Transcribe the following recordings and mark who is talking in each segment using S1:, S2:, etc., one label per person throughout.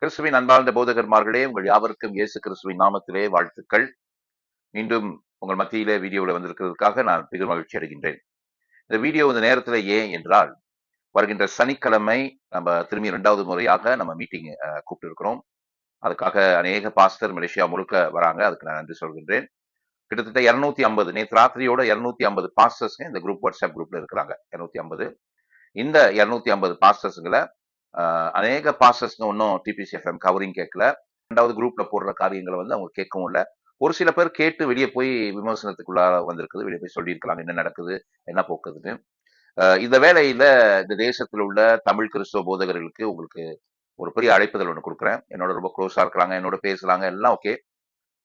S1: கிறிஸ்துவின் அன்பார்ந்த போதகர்மார்களே, உங்கள் யாவருக்கும் இயேசு கிறிஸ்துவின் நாமத்திலே வாழ்த்துக்கள். மீண்டும் உங்கள் மத்தியிலே வீடியோவில் வந்திருக்கிறதுக்காக நான் மிக மகிழ்ச்சி அடைகின்றேன். இந்த வீடியோ இந்த நேரத்தில் ஏன் என்றால், வருகின்ற சனிக்கிழமை நம்ம திரும்பி 2வது முறையாக நம்ம மீட்டிங் கூப்பிட்டு இருக்கிறோம். அதுக்காக அநேக பாஸ்டர் மலேசியா முழுக்க வராங்க. அதுக்கு நான் நன்றி சொல்கின்றேன். கிட்டத்தட்ட 250 நேற்று ராத்திரியோட 250 பாஸ்டர்ஸ் இந்த குரூப் வாட்ஸ்அப் குரூப்ல இருக்கிறாங்க. 250 இந்த 250 பாஸ்டர்ஸ்களை அநேக பாஸ்டர்ஸ்ங்க இன்னும் டிபிசிஎஃப்எம் கவரிங் கேட்கல. 2வது குரூப்ல போடுற காரியங்களை அவங்க கேட்கவும் இல்லை. ஒரு சில பேர் கேட்டு வெளியே போய் விமர்சனத்துக்குள்ளார வந்திருக்குது. வெளியே போய் சொல்லியிருக்கலாம் என்ன நடக்குது, என்ன போக்குதுன்னு. இந்த வேளையில இந்த தேசத்தில் உள்ள தமிழ் கிறிஸ்தவ போதகர்களுக்கு உங்களுக்கு ஒரு பெரிய அழைப்புதல் ஒன்று கொடுக்குறேன். என்னோட ரொம்ப க்ளோஸா இருக்கிறாங்க, என்னோட பேசுறாங்க, எல்லாம் ஓகே.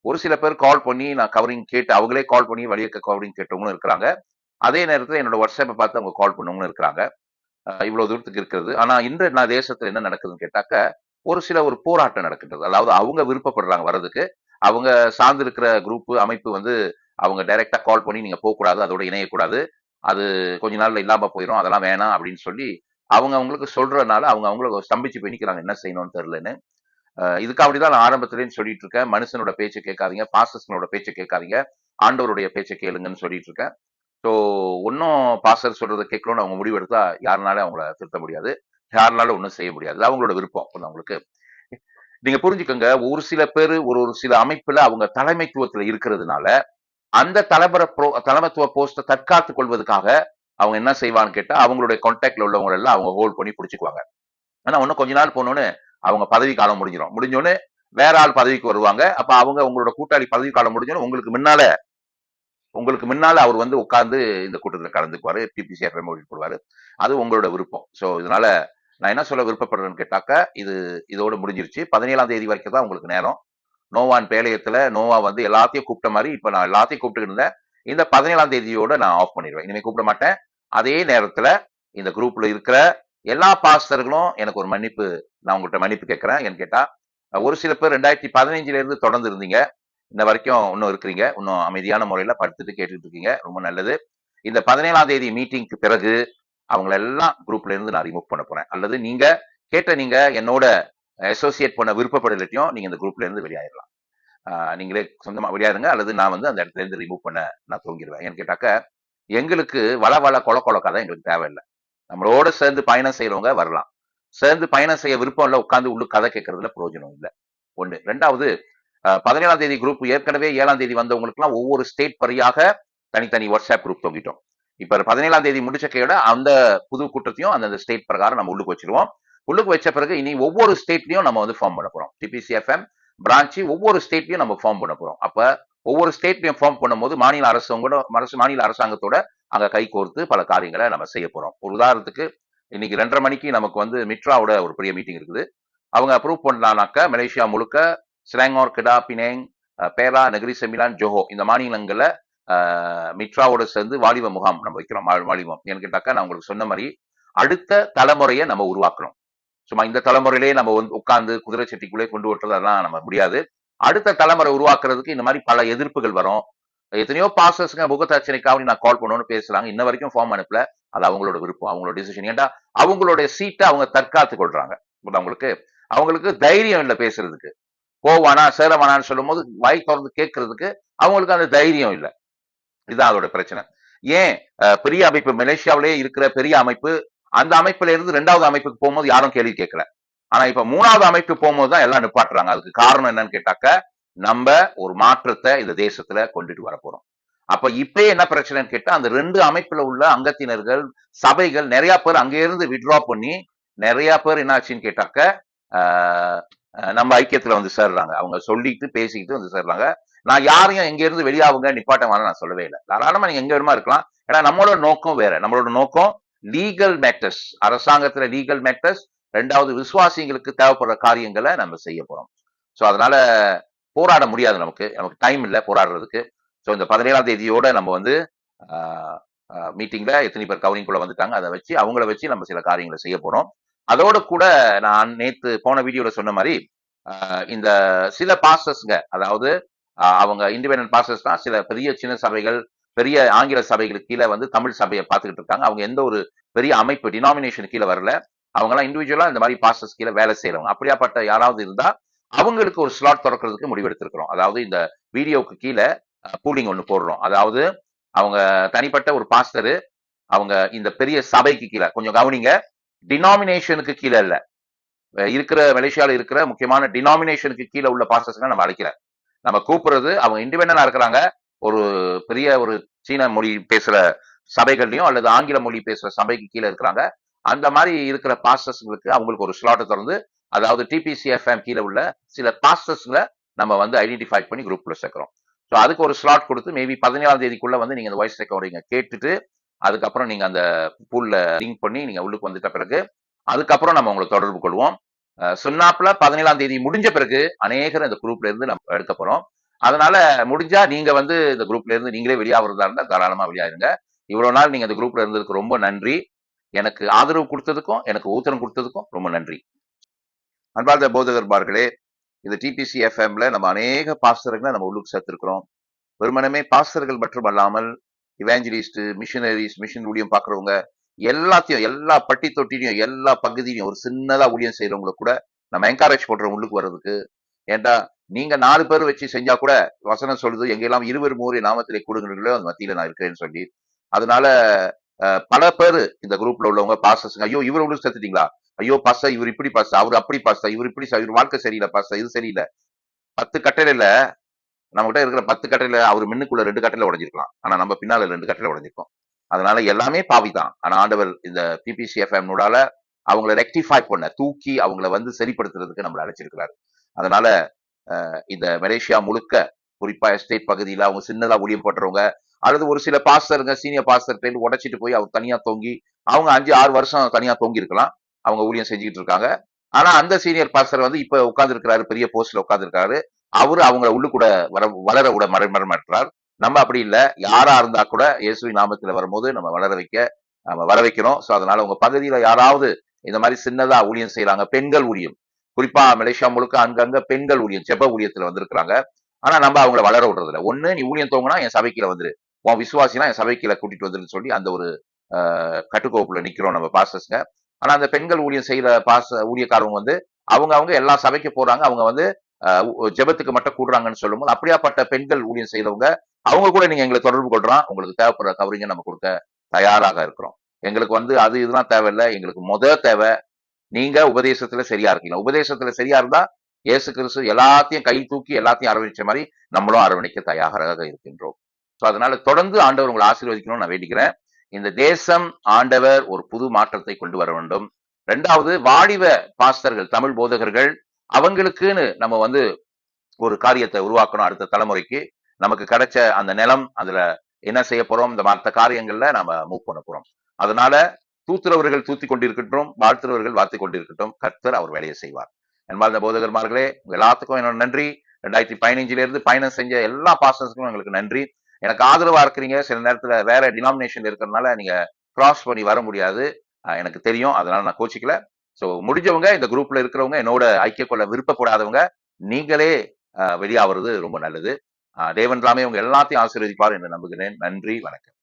S1: ஒரு சில பேர் கால் பண்ணி நான் கவரிங் கேட்டு அவங்களே கால் பண்ணி வெளியே கவரிங் கேட்டவங்களும் இருக்கிறாங்க. அதே நேரத்தில் என்னோட வாட்ஸ்அப்பை பார்த்து அவங்க கால் பண்ணவங்களும் இருக்கிறாங்க. இவ்வளவு தூரத்துக்கு இருக்கிறது. ஆனா இன்று நான் தேசத்துல என்ன நடக்குதுன்னு கேட்டாக்க, ஒரு போராட்டம் நடக்கின்றது. அதாவது அவங்க விருப்பப்படுறாங்க வர்றதுக்கு. அவங்க சார்ந்து இருக்கிற குரூப் அமைப்பு அவங்க டைரக்டா கால் பண்ணி நீங்க போகக்கூடாது, அதோட இணையக்கூடாது, அது கொஞ்ச நாள்ல இல்லாம போயிடும், அதெல்லாம் வேணாம் அப்படின்னு சொல்லி அவங்க அவங்களுக்கு சொல்றதுனால அவங்க அவங்கள ஸ்தம்பிச்சு போய் நிக்கிறாங்க, என்ன செய்யணும்னு தெரியலன்னு. இதுக்கு அப்படிதான் நான் ஆரம்பத்திலேன்னு சொல்லிட்டு இருக்கேன். மனுஷனோட பேச்சை கேட்காதீங்க, பாஸ்டர்ஸ்களோட பேச்சை கேட்காதீங்க, ஆண்டவருடைய பேச்சை கேளுங்கன்னு சொல்லிட்டு இருக்கேன். ஸோ ஒன்னும் பாஸ்டர் சொல்றதை கேட்கணும்னு அவங்க முடிவெடுத்தா யாருனாலும் அவங்கள திருத்த முடியாது, யாருனாலும் ஒன்றும் செய்ய முடியாது. அது அவங்களோட விருப்பம். அவங்களுக்கு நீங்க புரிஞ்சுக்கோங்க. ஒரு சில பேர் ஒரு ஒரு சில அமைப்புல அவங்க தலைமைத்துவத்துல இருக்கிறதுனால அந்த தலைமைத்துவ போஸ்ட தற்காத்துக் கொள்வதற்காக அவங்க என்ன செய்வான்னு கேட்டா, அவங்களுடைய கான்டாக்ட்ல உள்ளவங்க எல்லாம் அவங்க ஹோல்ட் பண்ணி பிடிச்சுக்குவாங்க. ஆனா இன்னும் கொஞ்ச நாள் போனோன்னு அவங்க பதவி காலம் முடிஞ்சோன்னு வேற ஆள் பதவிக்கு வருவாங்க. அப்ப அவங்க உங்களோட கூட்டாளி பதவி காலம் முடிஞ்சோன்னு உங்களுக்கு முன்னால அவர் உட்கார்ந்து இந்த கூட்டத்தில் கலந்துக்குவாரு, டிபிசிஎஃப்எம் போடுவாரு. அது உங்களோட விருப்பம். ஸோ இதனால நான் என்ன சொல்ல விருப்பப்படுறேன்னு கேட்டாக்க, இதோட முடிஞ்சிருச்சு. 17ஆம் தேதி வரைக்கும் தான் உங்களுக்கு நேரம். நோவான் பேழையத்துல நோவா எல்லாத்தையும் கூப்பிட்ட மாதிரி இப்ப நான் எல்லாத்தையும் கூப்பிட்டு இருந்தேன். இந்த 17ஆம் தேதியோட நான் ஆஃப் பண்ணிடுவேன். இனிமே கூப்பிட மாட்டேன். அதே நேரத்துல இந்த குரூப்ல இருக்கிற எல்லா பாஸ்டர்களும் எனக்கு ஒரு மன்னிப்பு, நான் உங்கள்கிட்ட மன்னிப்பு கேட்கிறேன். ஏன்னு கேட்டா, ஒரு சில பேர் 2015 இருந்து தொடர்ந்து இருந்தீங்க, இந்த வரைக்கும் இன்னும் இருக்கிறீங்க, இன்னும் அமைதியான முறையில படுத்துட்டு கேட்டுட்டு இருக்கீங்க, ரொம்ப நல்லது. இந்த 17ஆம் தேதி மீட்டிங்க்கு பிறகு அவங்கள எல்லாம் குரூப்ல இருந்து நான் ரிமூவ் பண்ண போறேன். அல்லது நீங்க என்னோட அசோசியேட் பண்ண விருப்பப்படலையும் நீங்க இந்த குரூப்ல இருந்து வெளியாயிடலாம். நீங்களே சொந்தமா வெளியாருங்க, அல்லது நான் அந்த இடத்துல இருந்து ரிமூவ் பண்ண நான் தூங்கிடுவேன். ஏன்னு கேட்டாக்க, எங்களுக்கு வள கொல கதை எங்களுக்கு தேவையில்லை. நம்மளோட சேர்ந்து பயணம் செய்யறவங்க வரலாம். சேர்ந்து பயணம் செய்ய விருப்பம் இல்ல, உட்கார்ந்து உள்ள கதை கேட்கறதுல பிரயோஜனம் இல்லை. ஒண்ணு. 2வது, 17ஆம் தேதி குரூப் ஏற்கனவே 7ஆம் தேதி வந்தவங்களுக்கு எல்லாம் ஒவ்வொரு ஸ்டேட் பரியாக தனித்தனி வாட்ஸ்அப் குரூப் தொங்கிட்டோம். இப்ப 17ஆம் தேதி முடிச்ச கையோட அந்த புது கூட்டத்தையும் அந்த ஸ்டேட் பிரகாரம் நம்ம உள்ளுக்கு வச்சிருவோம். உள்ளுக்கு வச்ச பிறகு இனி ஒவ்வொரு ஸ்டேட்லயும் நம்ம ஃபார்ம் பண்ண போறோம். டிபிசிஎஃப்எம் பிரான்ச் ஒவ்வொரு ஸ்டேட்லயும் நம்ம ஃபார்ம் பண்ண போறோம். அப்ப ஒவ்வொரு ஸ்டேட்லயும் ஃபார்ம் பண்ணும்போது மாநில அரசாங்கத்தோட அங்க கை கோர்த்து பல காரியங்களை நம்ம செய்ய போறோம். ஒரு உதாரணத்துக்கு, இன்னைக்கு 2:30 மணிக்கு நமக்கு மிட்ராவோட ஒரு பெரிய மீட்டிங் இருக்குது. அவங்க அப்ரூவ் பண்ணலாம்னாக்க மலேசியா முழுக்க ஸ்லாங்கோர், கிடா, பினேங், பேரா, நெகிரி செமிலான், ஜோஹோ இந்த மாநிலங்கள்ல மிட்ராவோட சேர்ந்து வாலிப முகாம் நம்ம வைக்கிறோம். வாலிபம் ஏன்னு கேட்டாக்கா, நான் உங்களுக்கு சொன்ன மாதிரி அடுத்த தலைமுறையை நம்ம உருவாக்கணும். சும்மா இந்த தலைமுறையிலேயே நம்ம உட்கார்ந்து குதிரை சட்டிக்குள்ளே கொண்டு ஓட்டுறதெல்லாம் நம்ம முடியாது. அடுத்த தலைமுறை உருவாக்குறதுக்கு இந்த மாதிரி பல எதிர்ப்புகள் வரும். எத்தனையோ பாஸ்டர்ஸ்ங்க முகத்தாட்சணைக்காக நான் கால் பண்ணணும்னு பேசுறாங்க, இன்ன வரைக்கும் ஃபார்ம் அனுப்பல. அது அவங்களோட விருப்பம், அவங்களோட டிசிஷன். ஏன்டா அவங்களுடைய சீட்டை அவங்க தற்காத்து கொள்றாங்க. அவங்களுக்கு தைரியம் இல்லை பேசுறதுக்கு. போவானா சேரவானான்னு சொல்லும் போது வாய் திறந்து கேட்கறதுக்கு அவங்களுக்கு அந்த தைரியம் இல்லை. இதுதான் அதோட பிரச்சனை. ஏன் பெரிய அமைப்பு மலேசியாவிலேயே இருக்கிற பெரிய அமைப்பு, அந்த அமைப்புல இருந்து 2வது அமைப்புக்கு போகும்போது யாரும் கேள்வி கேட்கல. ஆனா இப்ப 3வது அமைப்பு போகும்போது தான் எல்லாம் நிப்பாட்டுறாங்க. அதுக்கு காரணம் என்னன்னு கேட்டாக்க, நம்ம ஒரு மாற்றத்தை இந்த தேசத்துல கொண்டுட்டு வர போறோம். அப்ப இப்பயே என்ன பிரச்சனைன்னு கேட்டா, அந்த 2 அமைப்புல உள்ள அங்கத்தினர்கள், சபைகள் நிறைய பேர் அங்க இருந்து வித்ட்ரா பண்ணி நிறைய பேர் என்ன ஆச்சுன்னு கேட்டாக்க, நம்ம ஐக்கியத்துல சேர்றாங்க. அவங்க சொல்லிட்டு பேசிக்கிட்டு சேர்றாங்க. நான் யாரையும் எங்க இருந்து வெளியாகுங்க நிப்பாட்டம் வேணாம் நான் சொல்லவே இல்லை. தாராளமா நீங்க எங்க வேணுமா இருக்கலாம். ஏன்னா நம்மளோட நோக்கம் வேற. நம்மளோட நோக்கம் லீகல் மேட்டர்ஸ், அரசாங்கத்துல லீகல் மேட்டர்ஸ். 2வது, விசுவாசிங்களுக்கு தேவைப்படுற காரியங்களை நம்ம செய்ய போறோம். சோ அதனால போராட முடியாது, நமக்கு டைம் இல்லை போராடுறதுக்கு. ஸோ இந்த 17ஆம் தேதியோட நம்ம மீட்டிங்ல எத்தனை பேர் கவரிங்குள்ள வந்துட்டாங்க, அதை வச்சு அவங்கள வச்சு நம்ம சில காரியங்களை செய்ய போறோம். அதோட கூட நான் நேத்து போன வீடியோல சொன்ன மாதிரி இந்த சில பாஸ்டர்ஸ்ங்க, அதாவது அவங்க இண்டிபெண்டன்ட் பாஸ்டர்ஸ் தான், சில பெரிய சின்ன சபைகள், பெரிய ஆங்கில சபைகளுக்கு கீழே தமிழ் சபையை பார்த்துக்கிட்டு இருக்காங்க. அவங்க எந்த ஒரு பெரிய அமைப்பு டினாமினேஷன் கீழே வரல. அவங்க எல்லாம் இண்டிவிஜுவலா இந்த மாதிரி பாஸ்டர்ஸ் கீழே வேலை செய்யறவங்க. அப்படியாப்பட்ட யாராவது இருந்தா அவங்களுக்கு ஒரு ஸ்லாட் திறக்கிறதுக்கு முடிவெடுத்திருக்கிறோம். அதாவது இந்த வீடியோவுக்கு கீழே பூலிங் ஒன்று போடுறோம். அதாவது அவங்க தனிப்பட்ட ஒரு பாஸ்டர், அவங்க இந்த பெரிய சபைக்கு கீழே, கொஞ்சம் கவனிங்க, டினாமினேஷனுக்கு கீழே இல்ல, இருக்கிற மலேசியால இருக்கிற முக்கியமான டினாமினேஷனுக்கு கீழே உள்ள பாஸ்டர்ஸ் நம்ம அழைக்கல. நம்ம கூப்பிடுறது அவங்க இண்டிபெண்டா இருக்கிறாங்க, ஒரு பெரிய ஒரு சீன மொழி பேசுற சபைகள்லயும் அல்லது ஆங்கில மொழி பேசுற சபைக்கு கீழே இருக்கிறாங்க. அந்த மாதிரி இருக்கிற பாஸ்டர்ஸ்களுக்கு அவங்களுக்கு ஒரு ஸ்லாட்டை திறந்து, அதாவது டிபிசிஎஃப்எம் கீழே உள்ள சில பாஸ்டர்ஸ்களை நம்ம வந்து ஐடென்டிஃபை பண்ணி குரூப்ல சேர்க்கிறோம். ஸோ அதுக்கு ஒரு ஸ்லாட் கொடுத்து மேபி 17ஆம் தேதிக்குள்ள வந்து நீங்க அந்த வாய்ஸ் ரெக்கார்டிங்க கேட்டுட்டு அதுக்கப்புறம் நீங்க அந்த பூல்ல லிங்க் பண்ணி நீங்க உள்ளுக்கு வந்துட்ட பிறகு அதுக்கப்புறம் நம்ம உங்களை தொடர்பு கொள்வோம். சொன்னாப்புல 17ஆம் தேதி முடிஞ்ச பிறகு அநேகர் இந்த குரூப்ல இருந்து நம்ம எடுக்க போறோம். அதனால முடிஞ்சா நீங்க வந்து இந்த குரூப்ல இருந்து நீங்களே வெளியாகிறதா இருந்தா தாராளமா வெளியாயிருங்க. இவ்வளவு நாள் நீங்க இந்த குரூப்ல இருந்ததுக்கு ரொம்ப நன்றி. எனக்கு ஆதரவு கொடுத்ததுக்கும் எனக்கு ஊத்தரம் கொடுத்ததுக்கும் ரொம்ப நன்றி. அன்பார்ந்த போதகர்மார்களே, இந்த டிபிசி எஃப்எம்ல நம்ம அநேக பாஸ்டர்களை நம்ம உள்ளுக்கு சேர்த்திருக்கிறோம். வெறுமனமே பாஸ்டர்கள் மட்டும் அல்லாமல் இவாஞ்சலிஸ்ட், மிஷனரிஸ், மிஷன் ஊழியம் பாக்குறவங்க எல்லாத்தையும், எல்லா பட்டி தொட்டிலையும், எல்லா பகுதியிலையும் ஒரு சின்னதா ஊழியம் செய்யறவங்களை கூட நம்ம என்கரேஜ் பண்றோம் உள்ளுக்கு வர்றதுக்கு. ஏன்டா நீங்க 4 பேர் வச்சு செஞ்சா கூட வசனம் சொல்லுது, எங்கெல்லாம் 20 மூவரை நாமத்திலே கூடுங்களோ அந்த மத்தியில நான் இருக்கிறேன்னு சொல்லி. அதனால பல பேர் இந்த குரூப்ல உள்ளவங்க பாஸ்டர்ஸ், ஐயோ இவர் உள்ள சேர்த்துட்டீங்களா, ஐயோ பாஸ்டா இவர் இப்படி பாஸ்டா, அவர் அப்படி பாஸ்டா, இவர் இப்படி, இவர் வாழ்க்கை சரியில்லை பாஸ்டா, இது சரியில்லை. 10 கட்டளையில நம்ம கிட்ட இருக்கிற 10 கட்டளையில அவர் மின்னுக்குள்ள 2 கட்டளை உடைஞ்சிருக்கலாம், ஆனா நம்ம பின்னால 2 கட்டளை உடைஞ்சிருக்கோம். அதனால எல்லாமே பாவி தான். ஆனா ஆண்டவர் இந்த பிபிசி எஃப்எம் நூடால அவங்களை ரெக்டிஃபை பண்ண, தூக்கி அவங்கள வந்து சரிப்படுத்துறதுக்கு நம்மளை அழைச்சிருக்கிறாரு. அதனால இந்த மலேசியா முழுக்க, குறிப்பா எஸ்டேட் பகுதியில அவங்க சின்னதா ஊழியம் பண்றவங்க அல்லது ஒரு சில பாஸ்டருங்க சீனியர் பாஸ்டர் உடைச்சிட்டு போய் அவர் தனியா தொங்கி அவங்க 5-6 வருஷம் தனியா தொங்கி இருக்கலாம், அவங்க ஊழியம் செஞ்சுக்கிட்டு இருக்காங்க. ஆனா அந்த சீனியர் பாஸ்டர் வந்து இப்ப உட்கார்ந்து இருக்கிறாரு, பெரிய போஸ்ட்ல உட்கார்ந்து இருக்காரு, அவரு அவங்கள உள்ளு கூட வளர விட மறைமறைமாற்றார். நம்ம அப்படி இல்ல, யாரா இருந்தா கூட இயேசுவின் நாமத்துல வரும்போது நம்ம வர வைக்கிறோம். சோ அதனால உங்க பகுதியில யாராவது இந்த மாதிரி சின்னதா ஊழியம் செய்யறாங்க, பெண்கள் ஊழியம், குறிப்பா மலேசியா முழுக்க அங்கங்க பெண்கள் ஊழியம், ஜெப ஊழியத்துல வந்திருக்கிறாங்க. ஆனா நம்ம அவங்கள வளர விடுறது இல்லை. ஒண்ணு நீ ஊழியம் தோங்கினா என் சபைக்குள்ள வந்துரு, உன் விசுவாசினா என் சபைக்குள்ள கூட்டிட்டு வந்துருன்னு சொல்லி அந்த ஒரு கட்டுக்கோப்புல நிக்கிறோம் நம்ம பாஸ்டர்ஸ்ங்க. ஆனா அந்த பெண்கள் ஊழியம் செய்யற ஊழியக்காரங்க வந்து அவங்க எல்லா சபைக்கு போறாங்க, அவங்க வந்து ஜெபத்துக்கு மட்டும் கூடுறாங்கன்னு சொல்லும்போது அப்படியாப்பட்ட பெண்கள் ஊழியம் செய்யறவங்க அவங்க கூட நீங்க எங்களை தொடர்பு கொள்றோம், உங்களுக்கு தேவைப்படுற கவரிங்க நம்ம கொடுக்க தயாராக இருக்கிறோம். எங்களுக்கு வந்து அது இதெல்லாம் தேவையில்லை, எங்களுக்கு தேவை நீங்க உபதேசத்துல சரியா இருக்கீங்க. உபதேசத்துல சரியா இருந்தா இயேசு கிறிஸ்து எல்லாத்தையும் கை தூக்கி எல்லாத்தையும் அரவணைச்ச மாதிரி நம்மளும் அரவணைக்க தயாராக இருக்கின்றோம். சோ அதனால தொடர்ந்து ஆண்டவர் உங்களை ஆசீர்வதிக்கணும்னு நான் வேண்டிக்கிறேன். இந்த தேசம் ஆண்டவர் ஒரு புது மாற்றத்தை கொண்டு வர வேண்டும். 2வது வாலிப பாஸ்டர்கள், தமிழ் போதகர்கள், அவங்களுக்குன்னு நம்ம வந்து ஒரு காரியத்தை உருவாக்கணும். அடுத்த தலைமுறைக்கு நமக்கு கிடைச்ச அந்த நிலம், அதுல என்ன செய்ய போறோம், இந்த மற்ற காரியங்கள்ல நம்ம மூவ் பண்ண போறோம். அதனால தூத்துறவர்கள் தூத்தி கொண்டிருக்கட்டும், வாழ்த்துறவர்கள் வாழ்த்து கொண்டிருக்கட்டும், கர்த்தர் அவர் வேலையை செய்வார். என்பார்ந்த போதகர்மார்களே, எல்லாத்துக்கும் என்னோட நன்றி. 2015 இருந்து பயணம் செஞ்ச எல்லா பாஸ்டர்ஸ்க்கும் எங்களுக்கு நன்றி. எனக்கு ஆதரவா இருக்கிறீங்க. சில நேரத்துல வேற டினாமினேஷன் இருக்கிறதுனால நீங்க கிராஸ் பண்ணி வர முடியாது, எனக்கு தெரியும். அதனால நான் கோச்சிக்கல. சோ முடிஞ்சவங்க, இந்த குரூப்ல இருக்கிறவங்க, என்னோட ஐக்கிய கொள்ள விருப்பப்படாதவங்க நீங்களே வெளியாவது ரொம்ப நல்லது. தேவன் ராமே உங்க எல்லாத்தையும் ஆசீர்வதிப்பார் என்று நம்புகிறேன். நன்றி, வணக்கம்.